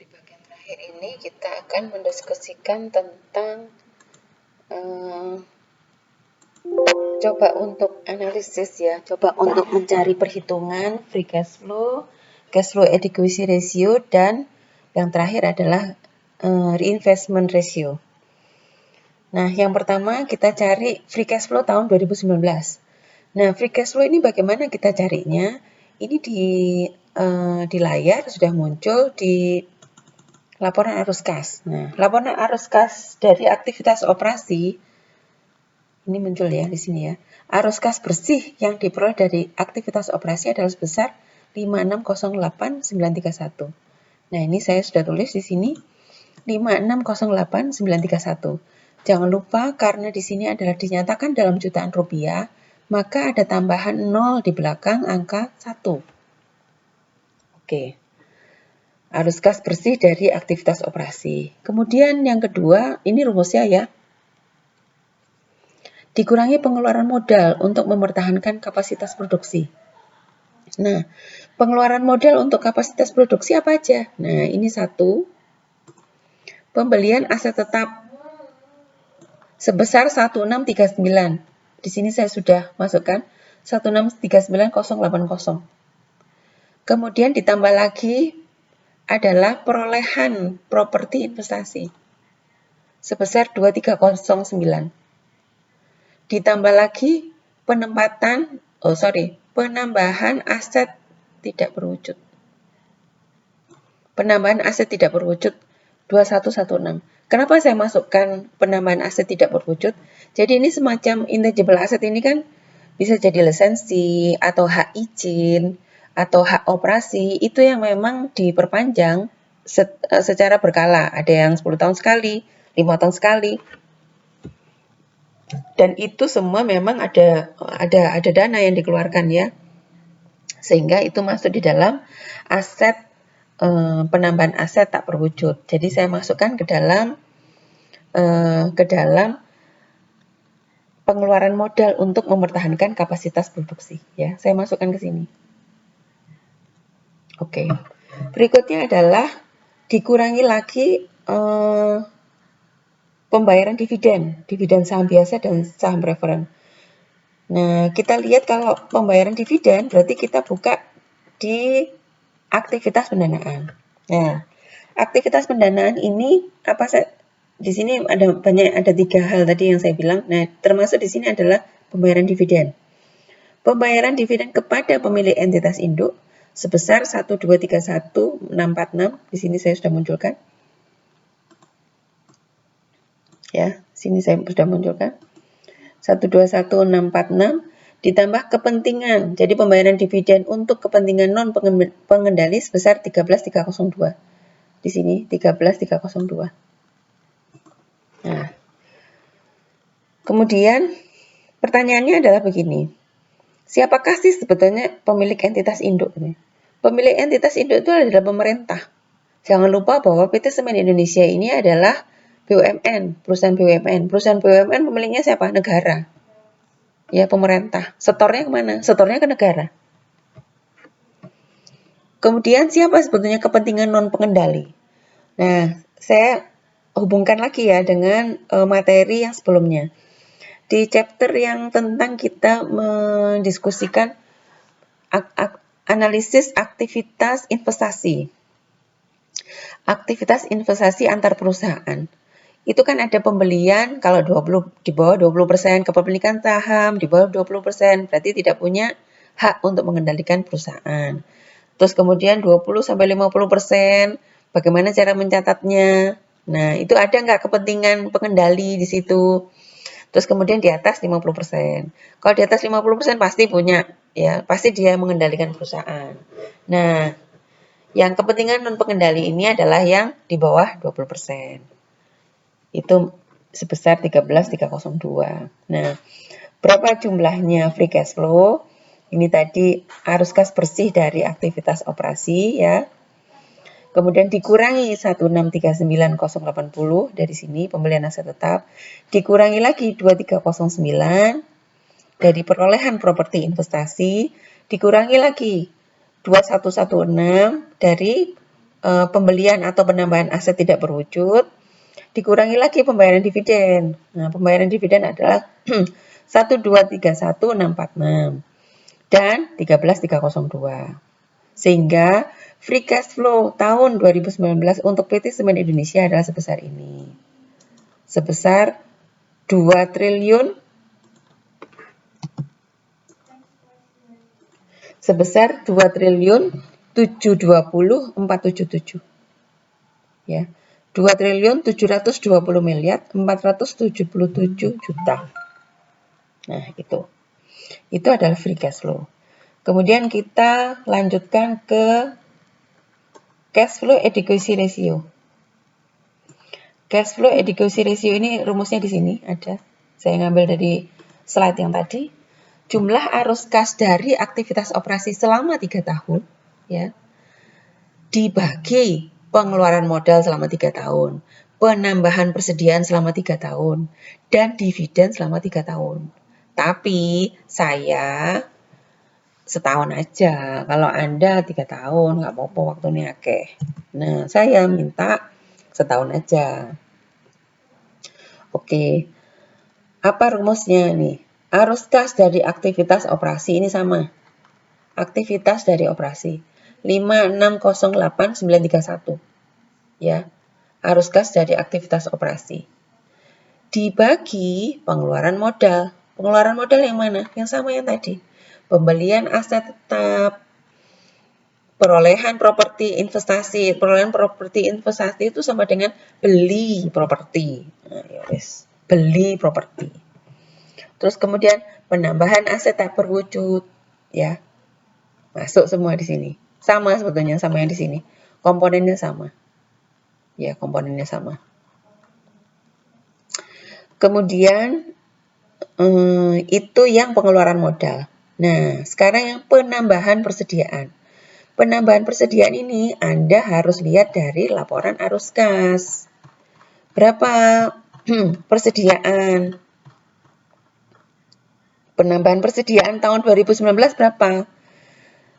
Di bagian terakhir ini kita akan mendiskusikan tentang coba untuk analisis ya, coba untuk mencari perhitungan free cash flow adequacy ratio, dan yang terakhir adalah reinvestment ratio. Nah, yang pertama kita cari free cash flow tahun 2019. Nah, free cash flow ini bagaimana kita carinya? Ini di layar sudah muncul di laporan arus kas. Nah, laporan arus kas dari aktivitas operasi ini muncul ya di sini ya. Arus kas bersih yang diperoleh dari aktivitas operasi adalah sebesar 5608931. Nah, ini saya sudah tulis di sini 5608931. Jangan lupa karena di sini adalah dinyatakan dalam jutaan rupiah, maka ada tambahan 0 di belakang angka 1. Oke. Arus kas bersih dari aktivitas operasi. Kemudian yang kedua, ini rumusnya ya. Dikurangi pengeluaran modal untuk mempertahankan kapasitas produksi. Nah, pengeluaran modal untuk kapasitas produksi apa aja? Nah, ini satu. Pembelian aset tetap sebesar 1639. Di sini saya sudah masukkan 1639080. Kemudian ditambah lagi adalah perolehan properti investasi sebesar 2309. Ditambah lagi penambahan aset tidak berwujud. Penambahan aset tidak berwujud 2116. Kenapa saya masukkan penambahan aset tidak berwujud? Jadi ini semacam intangible asset ini kan bisa jadi lisensi atau hak izin atau hak operasi, itu yang memang diperpanjang secara berkala. Ada yang 10 tahun sekali, 5 tahun sekali. Dan itu semua memang ada dana yang dikeluarkan ya. Sehingga itu masuk di dalam aset penambahan aset tak berwujud. Jadi saya masukkan ke dalam pengeluaran modal untuk mempertahankan kapasitas produksi ya. Saya masukkan ke sini. Oke. Berikutnya adalah dikurangi lagi pembayaran dividen saham biasa dan saham preferen. Nah, kita lihat kalau pembayaran dividen berarti kita buka di aktivitas pendanaan. Nah, aktivitas pendanaan ini apa sih? Di sini ada 3 hal tadi yang saya bilang. Nah, termasuk di sini adalah pembayaran dividen. Pembayaran dividen kepada pemilik entitas induk sebesar 1231646. Di sini saya sudah munculkan. Ya, sini saya sudah munculkan. 121646 ditambah kepentingan. Jadi pembayaran dividen untuk kepentingan non pengendali sebesar 13302. Di sini 13302. Nah, kemudian pertanyaannya adalah begini. Siapakah sih sebetulnya pemilik entitas induk ini? Pemilik entitas induk itu adalah pemerintah. Jangan lupa bahwa PT Semen Indonesia ini adalah BUMN, perusahaan BUMN. Perusahaan BUMN pemiliknya siapa? Negara. Ya, pemerintah. Setornya kemana? Setornya ke negara. Kemudian siapa sebetulnya kepentingan non pengendali? Nah, saya hubungkan lagi ya dengan materi yang sebelumnya. Di chapter yang tentang kita mendiskusikan analisis aktivitas investasi. Aktivitas investasi antar perusahaan. Itu kan ada pembelian kalau di bawah 20% kepemilikan saham, di bawah 20% berarti tidak punya hak untuk mengendalikan perusahaan. Terus kemudian 20-50%, bagaimana cara mencatatnya? Nah, itu ada nggak kepentingan pengendali di situ? Terus kemudian di atas 50%. Kalau di atas 50% pasti punya, ya, pasti dia mengendalikan perusahaan. Nah, yang kepentingan non pengendali ini adalah yang di bawah 20%. Itu sebesar 13.302. Nah, berapa jumlahnya free cash flow? Ini tadi arus kas bersih dari aktivitas operasi ya. Kemudian dikurangi 1639080 dari sini pembelian aset tetap. Dikurangi lagi 2309 dari perolehan properti investasi. Dikurangi lagi 2116 dari pembelian atau penambahan aset tidak berwujud, dikurangi lagi pembayaran dividen. Nah, pembayaran dividen adalah 1231646 dan 13302. Sehingga free cash flow tahun 2019 untuk PT Semen Indonesia adalah sebesar ini. Sebesar 2 triliun sebesar 2.720.477. Ya. 2.720.477 juta. Nah, itu. Itu adalah free cash flow. Kemudian kita lanjutkan ke cash flow adequacy ratio. Cash flow adequacy ratio ini rumusnya di sini ada. Saya ngambil dari slide yang tadi. Jumlah arus kas dari aktivitas operasi selama 3 tahun, ya, dibagi pengeluaran modal selama 3 tahun, penambahan persediaan selama 3 tahun, dan dividen selama 3 tahun. Tapi saya setahun aja. Kalau Anda 3 tahun, nggak apa-apa waktunya akeh. Nah, saya minta setahun aja. Oke. Apa rumusnya nih? Arus kas dari aktivitas operasi ini sama. Aktivitas dari operasi. 5608931. Ya. Arus kas dari aktivitas operasi. Dibagi pengeluaran modal. Pengeluaran modal yang mana? Yang sama yang tadi. Pembelian aset tetap, perolehan properti investasi. Perolehan properti investasi itu sama dengan beli properti. Nah, ya wes, beli properti. Terus kemudian penambahan aset tak berwujud, ya, masuk semua di sini. Sama sebetulnya sama yang di sini. Komponennya sama. Ya, komponennya sama. Kemudian itu yang pengeluaran modal. Nah, sekarang yang penambahan persediaan. Penambahan persediaan ini Anda harus lihat dari laporan arus kas. Berapa persediaan? Penambahan persediaan tahun 2019 berapa?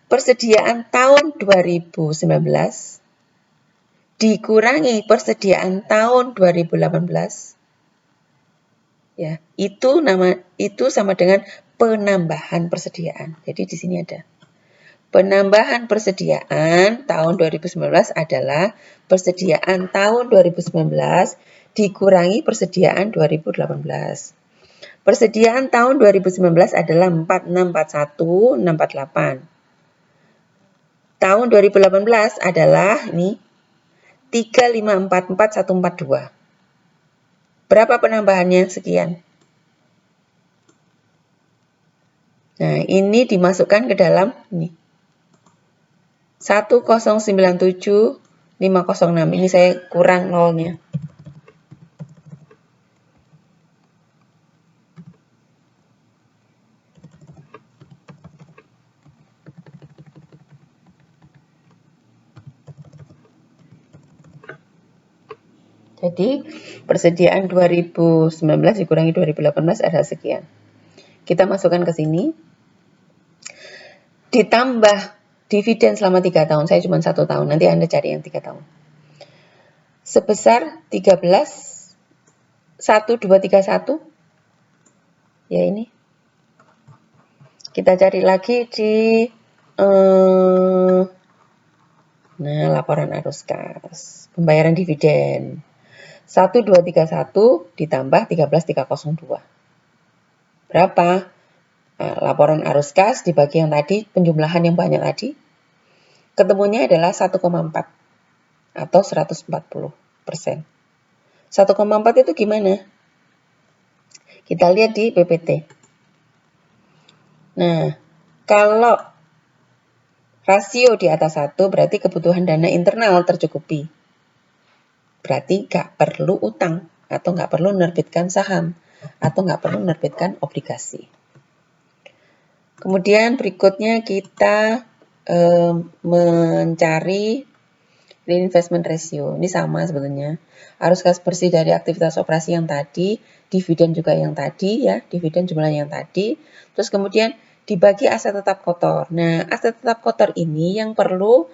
Persediaan tahun 2019 dikurangi persediaan tahun 2018. Ya, itu sama dengan penambahan persediaan. Jadi di sini ada. Penambahan persediaan tahun 2019 adalah persediaan tahun 2019 dikurangi persediaan 2018. Persediaan tahun 2019 adalah 4641648. Tahun 2018 adalah ini 3544142. Berapa penambahannya? Sekian. Nah, ini dimasukkan ke dalam ini. 1097506. Ini saya kurang nolnya. Jadi, persediaan 2019 dikurangi 2018 adalah sekian. Kita masukkan ke sini. Ditambah dividen selama 3 tahun. Saya cuma 1 tahun. Nanti Anda cari yang 3 tahun. Sebesar 13.1231. Ya, ini. Kita cari lagi di laporan arus kas. Pembayaran dividen. 1231 ditambah 13302. Berapa? Nah, laporan arus kas dibagi yang tadi, penjumlahan yang banyak tadi, ketemunya adalah 1,4 atau 140%. 1,4 itu gimana? Kita lihat di PPT. Nah, kalau rasio di atas 1 berarti kebutuhan dana internal tercukupi. Berarti nggak perlu utang atau nggak perlu menerbitkan saham atau nggak perlu menerbitkan obligasi. Kemudian berikutnya kita mencari reinvestment ratio. Ini sama sebetulnya. Arus kas bersih dari aktivitas operasi yang tadi, dividen juga yang tadi ya, dividen jumlahnya yang tadi. Terus kemudian dibagi aset tetap kotor. Nah, aset tetap kotor ini yang perlu